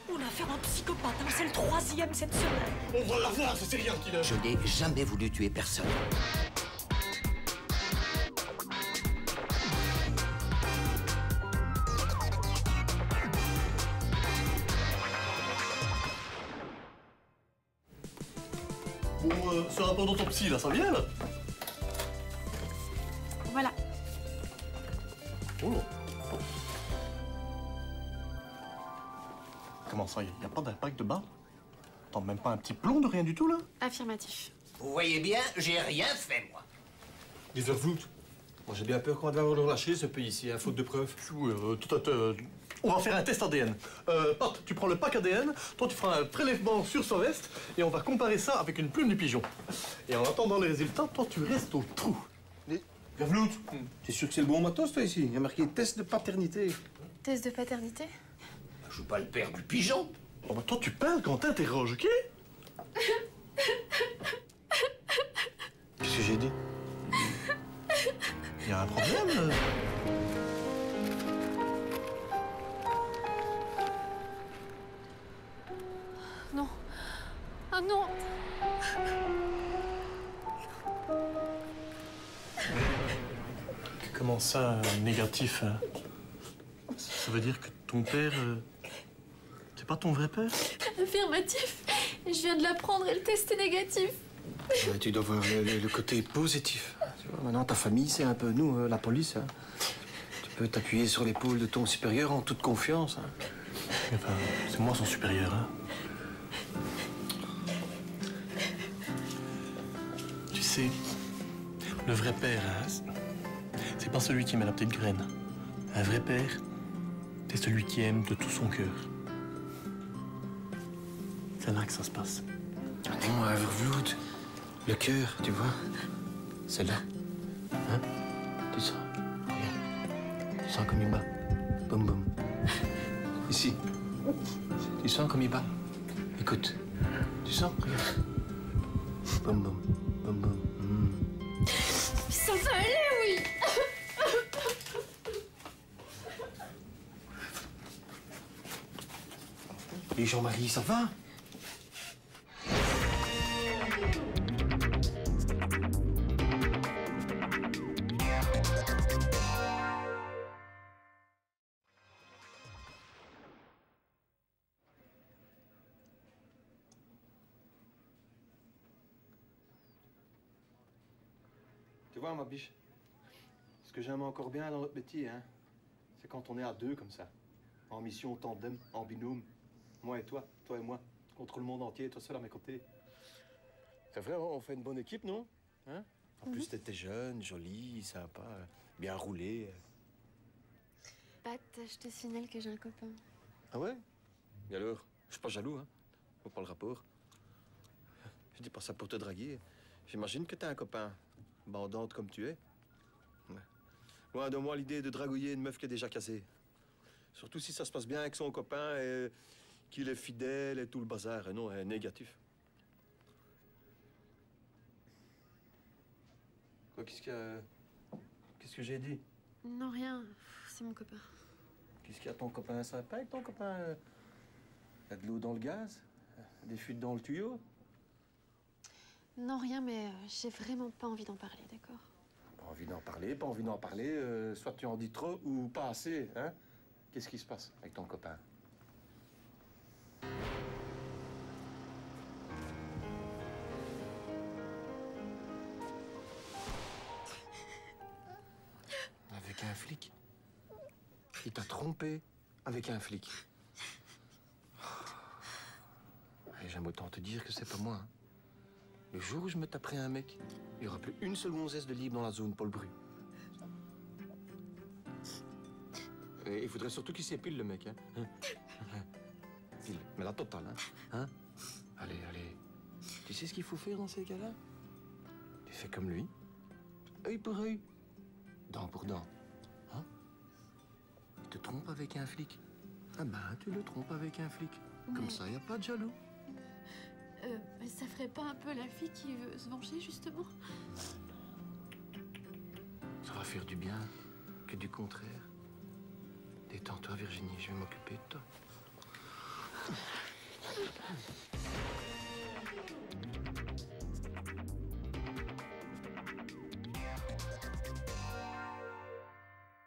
On a affaire à un psychopathe, hein. C'est le 3e cette semaine. On va l'avoir, ce serial killer. Je n'ai jamais voulu tuer personne. Bon, ce rapport d'autopsie, là, ça vient, là? Voilà. Oh. Comment ça, y a pas d'impact de balle? Attends, même pas un petit plomb de rien du tout, là? Affirmatif. Vous voyez bien, j'ai rien fait, moi. Des Vervloed. Moi, j'ai bien peur qu'on va devoir le relâcher, ce pays ici, à faute de preuves. Oui, on va faire un test ADN. Pat, tu prends le pack ADN, toi tu feras un prélèvement sur sa veste, et on va comparer ça avec une plume du pigeon. Et en attendant les résultats, toi tu restes au trou. Vervloed, t'es sûr que c'est le bon matos, toi, ici? Il y a marqué test de paternité. Test de paternité? Je suis pas le père du pigeon. Oh, bah, toi tu parles quand t'interroges, ok? Qu'est-ce que j'ai dit? Il y a un problème? Non. Ah non. Comment ça, négatif? Ça veut dire que ton père... c'est pas ton vrai père? Affirmatif. Je viens de l'apprendre et le test est négatif. Ouais, tu dois voir le côté positif. Tu vois, maintenant, ta famille, c'est un peu nous, la police. Hein. Tu peux t'appuyer sur l'épaule de ton supérieur en toute confiance. Hein. Enfin, c'est moi son supérieur, hein. Tu sais, le vrai père, hein, c'est pas celui qui met la petite graine. Un vrai père, c'est celui qui aime de tout son cœur. C'est là que ça se passe. Ah non, Vervloed, le cœur, tu vois, c'est là. Hein? Tu sens, regarde, tu sens comme il bat. Boum, boum. Ici. Tu sens comme il bat. Écoute, tu sens, regarde. Boum, boum, boum, boum. Ça va aller, oui. Et Jean-Marie, ça va? Tu vois, ma biche, ce que j'aime encore bien dans notre métier, hein, c'est quand on est à deux comme ça. En mission, en tandem, en binôme. Moi et toi et moi, contre le monde entier, toi seul à mes côtés. C'est vrai, on fait une bonne équipe, non? Hein? En plus, t'étais jeune, jolie, sympa, bien roulée. Pat, je te signale que j'ai un copain. Ah ouais? Et alors? Je suis pas jaloux, hein? Faut pas le rapport. Je dis pas ça pour te draguer. J'imagine que t'as un copain. Bandante comme tu es. Ouais. Loin de moi l'idée de dragouiller une meuf qui est déjà cassée. Surtout si ça se passe bien avec son copain et qu'il est fidèle et tout le bazar. Et non, négatif. Quoi, qu'est-ce que j'ai dit? Non, rien. C'est mon copain. Qu'est-ce qu'il y a ton copain? Ça va pas avec ton copain? Il y a de l'eau dans le gaz? Des fuites dans le tuyau? Non, rien, mais j'ai vraiment pas envie d'en parler, d'accord? Pas envie d'en parler, pas envie d'en parler. Soit tu en dis trop ou pas assez, hein? Qu'est-ce qui se passe avec ton copain? Avec un flic? Il t'a trompé avec un flic. Et j'aime autant te dire que c'est pas moi. Hein. Le jour où je me taperai un mec, il n'y aura plus une seule gonzesse de libre dans la zone Paul Bru. Et il faudrait surtout qu'il s'épile, le mec. Hein. Pile, mais la totale, hein. Allez, allez. Tu sais ce qu'il faut faire dans ces cas-là? Tu fais comme lui. Œil pour œil. Dent pour dent. Hein? Il te trompe avec un flic. Ah ben, tu le trompes avec un flic. Comme Mais... ça, il n'y a pas de jaloux. Mais ça ferait pas un peu la fille qui veut se venger, justement? Ça va faire du bien que du contraire. Détends-toi, Virginie, je vais m'occuper de toi.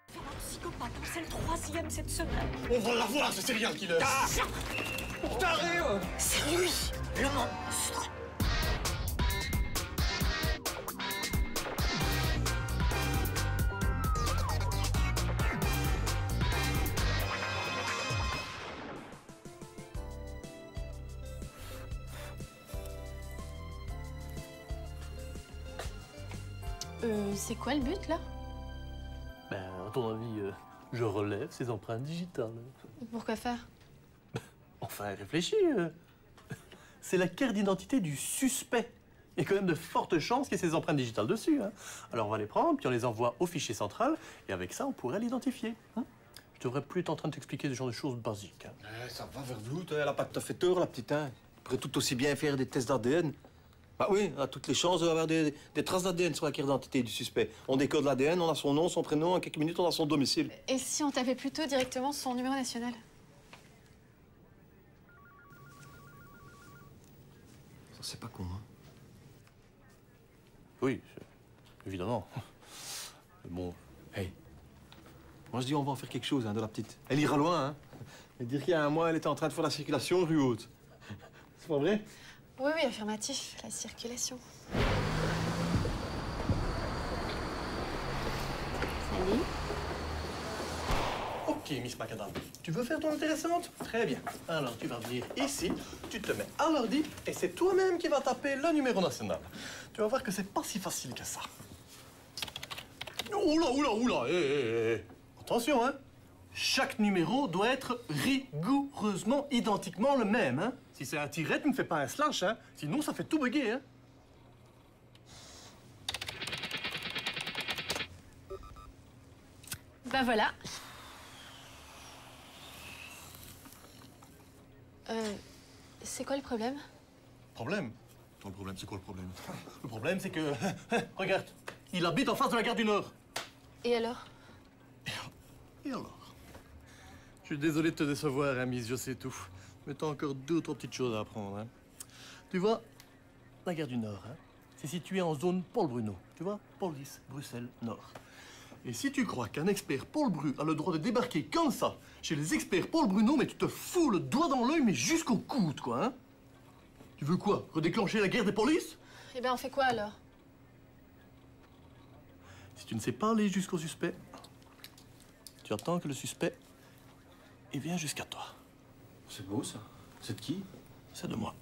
Faire un psychopathe, hein, c'est le 3e cette semaine. On va l'avoir, ce serial killer. C'est lui, le monstre. C'est quoi le but, là? Ben, à ton avis, je relève ces empreintes digitales. Pourquoi faire? Enfin, réfléchis. C'est la carte d'identité du suspect. Il y a quand même de fortes chances qu'il y ait ses empreintes digitales dessus. Hein. Alors on va les prendre, puis on les envoie au fichier central, et avec ça, on pourrait l'identifier. Hein. Je devrais plus être en train de t'expliquer ce genre de choses basiques. Hein. Ça va vers Vlout, elle a pas tout à fait tort, la petite. Hein. Elle pourrait tout aussi bien faire des tests d'ADN. Bah oui, on a toutes les chances d'avoir des traces d'ADN sur la carte d'identité du suspect. On décode l'ADN, on a son nom, son prénom, en quelques minutes, on a son domicile. Et si on tapait plutôt directement son numéro national? Ça, c'est pas con, hein. Oui, évidemment. Mais bon, Hey. Moi, je dis, on va en faire quelque chose, hein, de la petite. Elle ira loin, hein. Et dire qu'il y a un mois, elle était en train de faire la circulation rue Haute. C'est pas vrai? Oui, oui, affirmatif, la circulation. Salut. ok, Miss Macadam. Tu veux faire ton intéressante? Très bien. Alors, tu vas venir ici, tu te mets à l'ordi, et c'est toi-même qui vas taper le numéro national. Tu vas voir que c'est pas si facile que ça. Oula, oula, oula, Attention, hein. Chaque numéro doit être rigoureusement identiquement le même, hein. Si c'est un tiret, tu ne fais pas un slash, hein. Sinon, ça fait tout bugger, hein. Bah voilà. C'est quoi le problème? Problème? Ton problème, c'est quoi le problème? Le problème, c'est que... regarde, il habite en face de la gare du Nord. Et alors? Et alors? Je suis désolé de te décevoir, hein, Miss, je sais tout. Mais t'as encore 2 ou 3 petites choses à apprendre, hein. Tu vois, la gare du Nord, hein, c'est situé en zone Paul Bruno. Tu vois, police, Bruxelles, Nord. Et si tu crois qu'un expert Paul Bru a le droit de débarquer comme ça chez les experts Paul Bruno, mais tu te fous le doigt dans l'œil, mais jusqu'au coude, quoi, hein? Tu veux quoi? Redéclencher la guerre des polices? Eh ben, on fait quoi alors? Si tu ne sais pas aller jusqu'au suspect, tu attends que le suspect il vient jusqu'à toi. C'est beau, ça. C'est de qui? C'est de moi.